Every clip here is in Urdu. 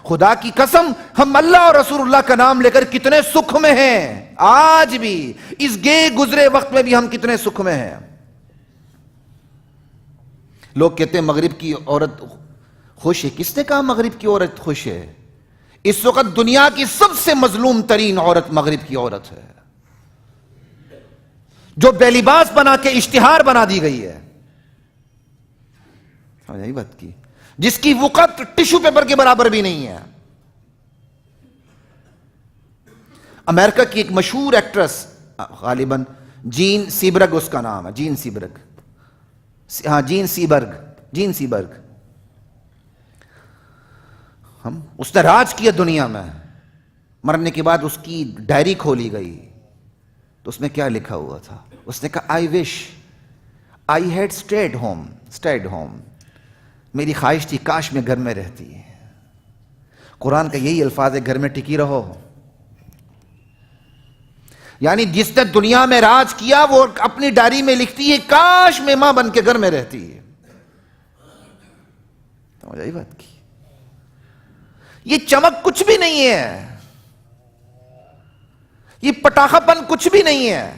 خدا کی قسم ہم اللہ اور رسول اللہ کا نام لے کر کتنے سکھ میں ہیں، آج بھی اس گئے گزرے وقت میں بھی ہم کتنے سکھ میں ہیں۔ لوگ کہتے ہیں مغرب کی عورت خوش ہے، کس نے کہا مغرب کی عورت خوش ہے؟ اس وقت دنیا کی سب سے مظلوم ترین عورت مغرب کی عورت ہے، جو بے لباس بنا کے اشتہار بنا دی گئی ہے، یہی بات کی، جس کی وقت ٹشو پیپر کے برابر بھی نہیں ہے۔ امریکہ کی ایک مشہور ایکٹریس، غالباً جین سیبرگ اس کا نام ہے، جین سیبرگ، ہاں جین سیبرگ، اس نے راج کیا دنیا میں۔ مرنے کے بعد اس کی ڈائری کھولی گئی تو اس میں کیا لکھا ہوا تھا؟ اس نے کہا I wish I had stayed home، میری خواہش تھی کاش میں گھر میں رہتی۔ قرآن کا یہی الفاظ ہے، گھر میں ٹکی رہو۔ یعنی جس نے دنیا میں راج کیا وہ اپنی ڈائری میں لکھتی ہے کاش میں ماں بن کے گھر میں رہتی ہے۔ یہی بات کی، یہ چمک کچھ بھی نہیں ہے، یہ پٹاخہ پن کچھ بھی نہیں ہے۔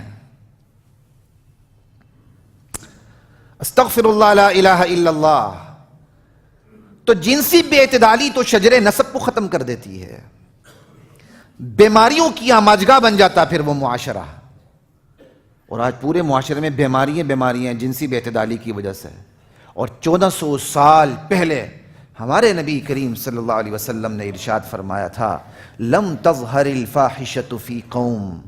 استغفر اللہ لا الہ الا اللہ۔ تو جنسی بے اعتدالی تو شجر نسب کو ختم کر دیتی ہے، بیماریوں کی آماجگاہ بن جاتا پھر وہ معاشرہ، اور آج پورے معاشرے میں بیماریاں جنسی بے اعتدالی کی وجہ سے۔ اور 1400 سال پہلے ہمارے نبی کریم صلی اللہ علیہ وسلم نے ارشاد فرمایا تھا، لم تظہر الفاحشۃ فی قوم،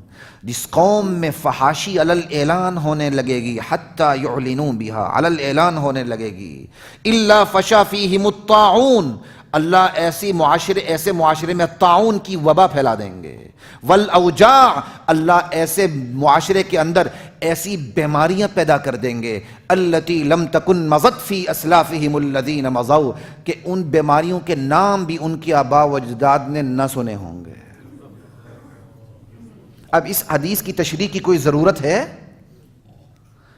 جس قوم میں فحاشی علی الاعلان ہونے لگے گی، حتی یعلنوا بہا، علی الاعلان ہونے لگے گی، الا فشا فیہم الطاعون، اللہ ایسے معاشرے میں طاعون کی وبا پھیلا دیں گے، والاوجاع، اللہ ایسے معاشرے کے اندر ایسی بیماریاں پیدا کر دیں گے، التی لم تکن مضت فی اسلافہم الذین مضوا، کہ ان بیماریوں کے نام بھی ان کی آباء و اجداد نے نہ سنے ہوں گے۔ اب اس حدیث کی تشریح کی کوئی ضرورت ہے؟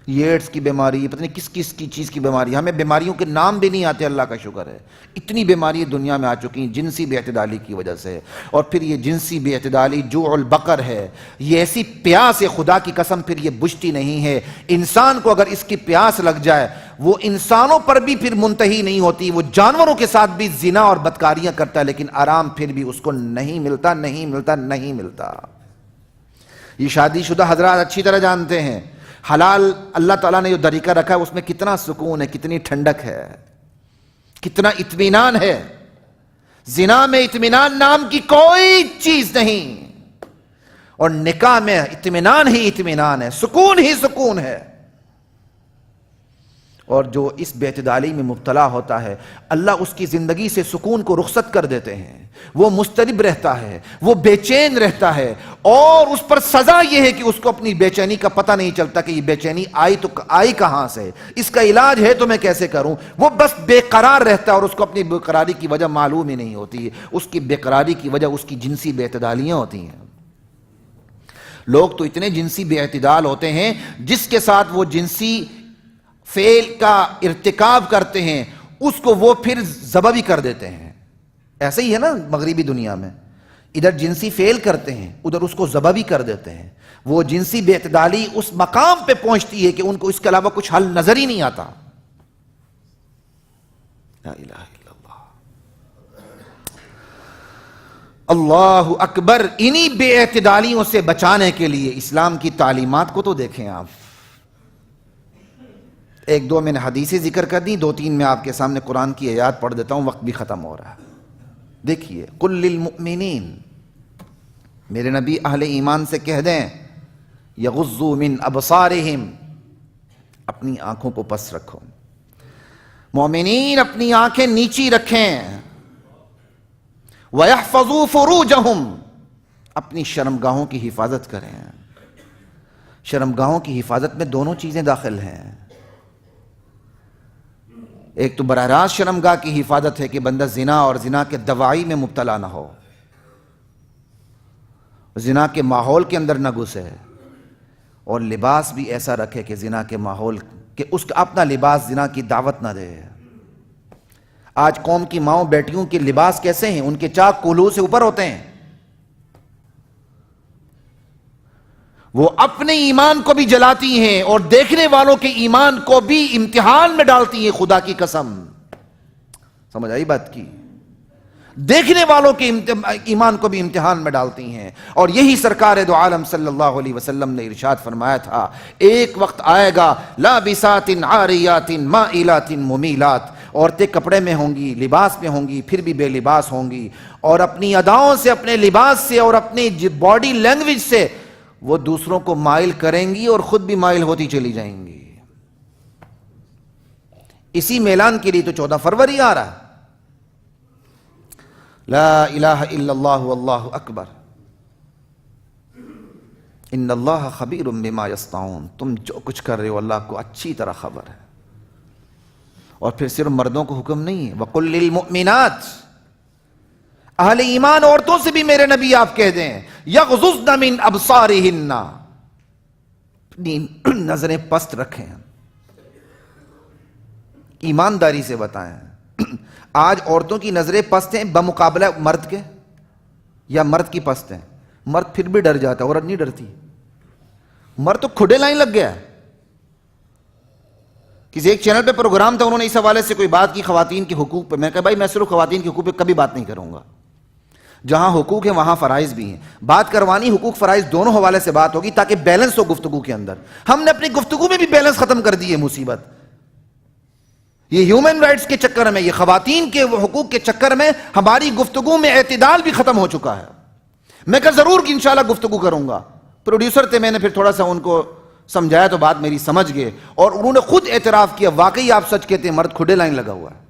یہ ایڈز کی بیماری، پتہ نہیں کس کی چیز کی بیماری، ہمیں بیماریوں کے نام بھی نہیں آتے، اللہ کا شکر ہے۔ اتنی بیماری دنیا میں آ چکی ہیں جنسی بے اعتدالی کی وجہ سے۔ اور پھر یہ جنسی بے اعتدالی جوع البقر ہے، یہ ایسی پیاس ہے خدا کی قسم پھر یہ بجھتی نہیں ہے۔ انسان کو اگر اس کی پیاس لگ جائے وہ انسانوں پر بھی پھر منتہی نہیں ہوتی، وہ جانوروں کے ساتھ بھی زنا اور بدکاریاں کرتا ہے، لیکن آرام پھر بھی اس کو نہیں ملتا۔ یہ شادی شدہ حضرات اچھی طرح جانتے ہیں، حلال اللہ تعالیٰ نے جو طریقہ رکھا ہے اس میں کتنا سکون ہے، کتنی ٹھنڈک ہے، کتنا اطمینان ہے۔ زنا میں اطمینان نام کی کوئی چیز نہیں، اور نکاح میں اطمینان ہی اطمینان ہے، سکون ہی سکون ہے۔ اور جو اس بے اعتدالی میں مبتلا ہوتا ہے اللہ اس کی زندگی سے سکون کو رخصت کر دیتے ہیں، وہ مضطرب رہتا ہے، وہ بے چین رہتا ہے، اور اس پر سزا یہ ہے کہ اس کو اپنی بے چینی کا پتہ نہیں چلتا کہ یہ بے چینی آئی کہاں سے، اس کا علاج ہے تو میں کیسے کروں۔ وہ بس بے قرار رہتا ہے اور اس کو اپنی بے قراری کی وجہ معلوم ہی نہیں ہوتی، اس کی بے قراری کی وجہ اس کی جنسی بے اعتدالیاں ہوتی ہیں۔ لوگ تو اتنے جنسی بے اعتدال ہوتے ہیں جس کے ساتھ وہ جنسی فعل کا ارتکاب کرتے ہیں اس کو وہ پھر ذبح بھی کر دیتے ہیں۔ ایسا ہی ہے نا مغربی دنیا میں، ادھر جنسی فعل کرتے ہیں ادھر اس کو ذبح بھی کر دیتے ہیں۔ وہ جنسی بے اعتدالی اس مقام پہ پہنچتی ہے کہ ان کو اس کے علاوہ کچھ حل نظر ہی نہیں آتا۔ لا الہ الا اللہ، اللہ اکبر۔ انہی بے اعتدالیوں سے بچانے کے لیے اسلام کی تعلیمات کو تو دیکھیں آپ۔ ایک دو میں نے حدیثیں ذکر کر دی، دو تین میں آپ کے سامنے قرآن کی آیات پڑھ دیتا ہوں، وقت بھی ختم ہو رہا ہے۔ دیکھیے، قل للمؤمنین، میرے نبی اہل ایمان سے کہہ دیں، یغضوا من ابصارہم، اپنی آنکھوں کو پس رکھو، مومنین اپنی آنکھیں نیچی رکھیں، وَيَحْفَظُوا فُرُوجَهُمْ، اپنی شرمگاہوں کی حفاظت کریں۔ شرمگاہوں کی حفاظت میں دونوں چیزیں داخل ہیں، ایک تو براہ راست شرمگاہ کی حفاظت ہے کہ بندہ زنا اور زنا کے دواعی میں مبتلا نہ ہو، زنا کے ماحول کے اندر نہ گھسے، اور لباس بھی ایسا رکھے کہ زنا کے ماحول کہ اس کا اپنا لباس زنا کی دعوت نہ دے۔ آج قوم کی ماؤں بیٹیوں کے لباس کیسے ہیں؟ ان کے چاک کولوں سے اوپر ہوتے ہیں. وہ اپنے ایمان کو بھی جلاتی ہیں اور دیکھنے والوں کے ایمان کو بھی امتحان میں ڈالتی ہیں. خدا کی قسم، سمجھ آئی بات کی؟ دیکھنے والوں کے ایمان کو بھی امتحان میں ڈالتی ہیں. اور یہی سرکار دو عالم صلی اللہ علیہ وسلم نے ارشاد فرمایا تھا، ایک وقت آئے گا لابسات عاریات مائلات ممیلات، عورتیں کپڑے میں ہوں گی، لباس میں ہوں گی، پھر بھی بے لباس ہوں گی، اور اپنی اداؤں سے، اپنے لباس سے اور اپنی باڈی لینگویج سے وہ دوسروں کو مائل کریں گی اور خود بھی مائل ہوتی چلی جائیں گی. اسی میلان کے لیے تو 14 فروری آ رہا ہے. لا الہ الا اللہ واللہ اکبر، ان اللہ خبیر بما یصنعون. تم جو کچھ کر رہے ہو اللہ کو اچھی طرح خبر ہے. اور پھر صرف مردوں کو حکم نہیں ہے، وَقُلْ لِلْمُؤْمِنَاتِ، اہل ایمان عورتوں سے بھی میرے نبی آپ کہہ دیں، یغضضن من ابصارہن، اپنی نظریں پست رکھیں. ایمانداری سے بتائیں، آج عورتوں کی نظریں پست ہیں بمقابلہ مرد کے، یا مرد کی پست ہیں؟ مرد پھر بھی ڈر جاتا ہے، عورت نہیں ڈرتی. مرد تو کھڈے لائن لگ گیا ہے. کسی ایک چینل پہ پروگرام تھا، انہوں نے اس حوالے سے کوئی بات کی خواتین کے حقوق پہ. میں کہا بھائی میں صرف خواتین کے حقوق پہ کبھی بات نہیں کروں گا. جہاں حقوق ہیں وہاں فرائض بھی ہیں. بات کروانی حقوق فرائض دونوں حوالے سے بات ہوگی تاکہ بیلنس ہو گفتگو کے اندر. ہم نے اپنی گفتگو میں بھی بیلنس ختم کر دی ہے. مصیبت یہ ہیومن رائٹس کے چکر میں، یہ خواتین کے حقوق کے چکر میں ہماری گفتگو میں اعتدال بھی ختم ہو چکا ہے. میں کہا ضرور کہ انشاءاللہ گفتگو کروں گا. پروڈیوسر تھے، میں نے پھر تھوڑا سا ان کو سمجھایا تو بات میری سمجھ گئے، اور انہوں نے خود اعتراف کیا واقعی آپ سچ کہتے ہیں، مرد کھڈے لائن لگا ہوا ہے.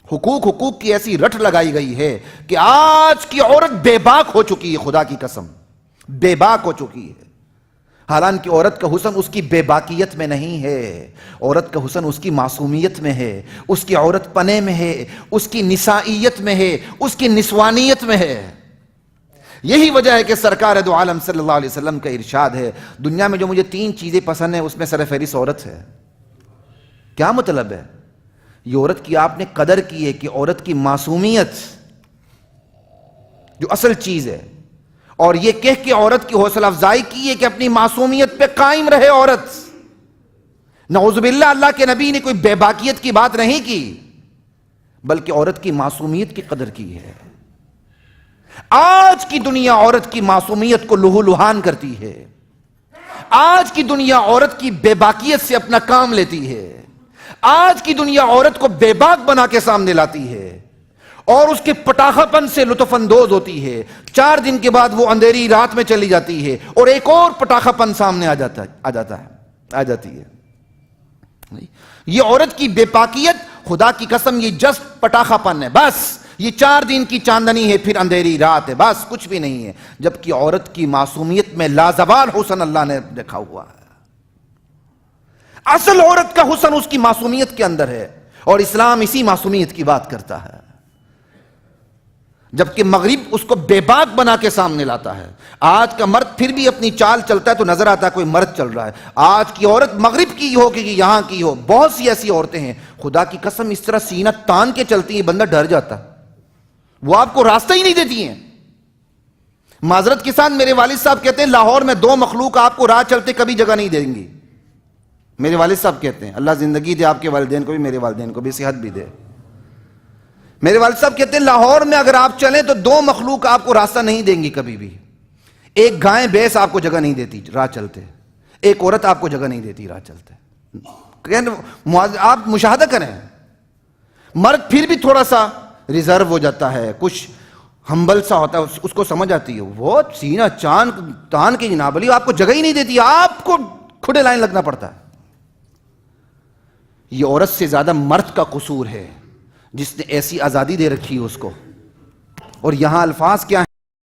حقوق کی ایسی رٹ لگائی گئی ہے کہ آج کی عورت بے باک ہو چکی ہے. خدا کی قسم بے باک ہو چکی ہے. حالانکہ عورت کا حسن اس کی بے باکیت میں نہیں ہے، عورت کا حسن اس کی معصومیت میں ہے، اس کی عورت پنے میں ہے، اس کی نسائیت میں ہے، اس کی نسوانیت میں ہے. یہی وجہ ہے کہ سرکار دو عالم صلی اللہ علیہ وسلم کا ارشاد ہے، دنیا میں جو مجھے 3 چیزیں پسند ہیں اس میں سر فہرست عورت ہے. کیا مطلب ہے؟ یہ عورت کی آپ نے قدر کی ہے کہ عورت کی معصومیت جو اصل چیز ہے، اور یہ کہہ کے عورت کی حوصلہ افزائی کی ہے کہ اپنی معصومیت پہ قائم رہے عورت. نعوذ باللہ، اللہ کے نبی نے کوئی بے باکیت کی بات نہیں کی، بلکہ عورت کی معصومیت کی قدر کی ہے. آج کی دنیا عورت کی معصومیت کو لہو لہان کرتی ہے. آج کی دنیا عورت کی بے باکیت سے اپنا کام لیتی ہے. آج کی دنیا عورت کو بے باک بنا کے سامنے لاتی ہے اور اس کے پٹاخہ پن سے لطف اندوز ہوتی ہے. 4 دن کے بعد وہ اندھیری رات میں چلی جاتی ہے اور ایک اور پٹاخہ پن سامنے آ جاتی ہے. یہ عورت کی بے باکیت، خدا کی قسم یہ جسٹ پٹاخہ پن ہے. بس یہ 4 دن کی چاندنی ہے، پھر اندھیری رات ہے، بس کچھ بھی نہیں ہے. جبکہ عورت کی معصومیت میں لازوال حسن اللہ نے رکھا ہوا ہے. اصل عورت کا حسن اس کی معصومیت کے اندر ہے، اور اسلام اسی معصومیت کی بات کرتا ہے. جبکہ مغرب اس کو بے باک بنا کے سامنے لاتا ہے. آج کا مرد پھر بھی اپنی چال چلتا ہے تو نظر آتا ہے کوئی مرد چل رہا ہے. آج کی عورت مغرب کی ہو کہ یہاں کی ہو، بہت سی ایسی عورتیں ہیں خدا کی قسم اس طرح سینہ تان کے چلتی ہیں بندہ ڈر جاتا ہے. وہ آپ کو راستہ ہی نہیں دیتی ہیں. معذرت کے ساتھ میرے والد صاحب کہتے ہیں لاہور میں 2 مخلوق آپ کو راہ چلتے کبھی جگہ نہیں دیں گی. میرے والد صاحب کہتے ہیں، اللہ زندگی دے آپ کے والدین کو بھی، میرے والدین کو بھی صحت بھی دے. میرے والد صاحب کہتے ہیں لاہور میں اگر آپ چلیں تو 2 مخلوق آپ کو راستہ نہیں دیں گی کبھی بھی. ایک گائے بھینس آپ کو جگہ نہیں دیتی راہ چلتے، ایک عورت آپ کو جگہ نہیں دیتی راہ چلتے. آپ مشاہدہ کریں، مرد پھر بھی تھوڑا سا ریزرو ہو جاتا ہے، کچھ ہمبل سا ہوتا ہے، اس کو سمجھ آتی ہے. وہ سینہ چاند تان کے جناب علی آپ کو جگہ ہی نہیں دیتی، آپ کو کھڑے لائن لگنا پڑتا ہے. یہ عورت سے زیادہ مرد کا قصور ہے جس نے ایسی آزادی دے رکھی ہے اس کو. اور یہاں الفاظ کیا ہیں؟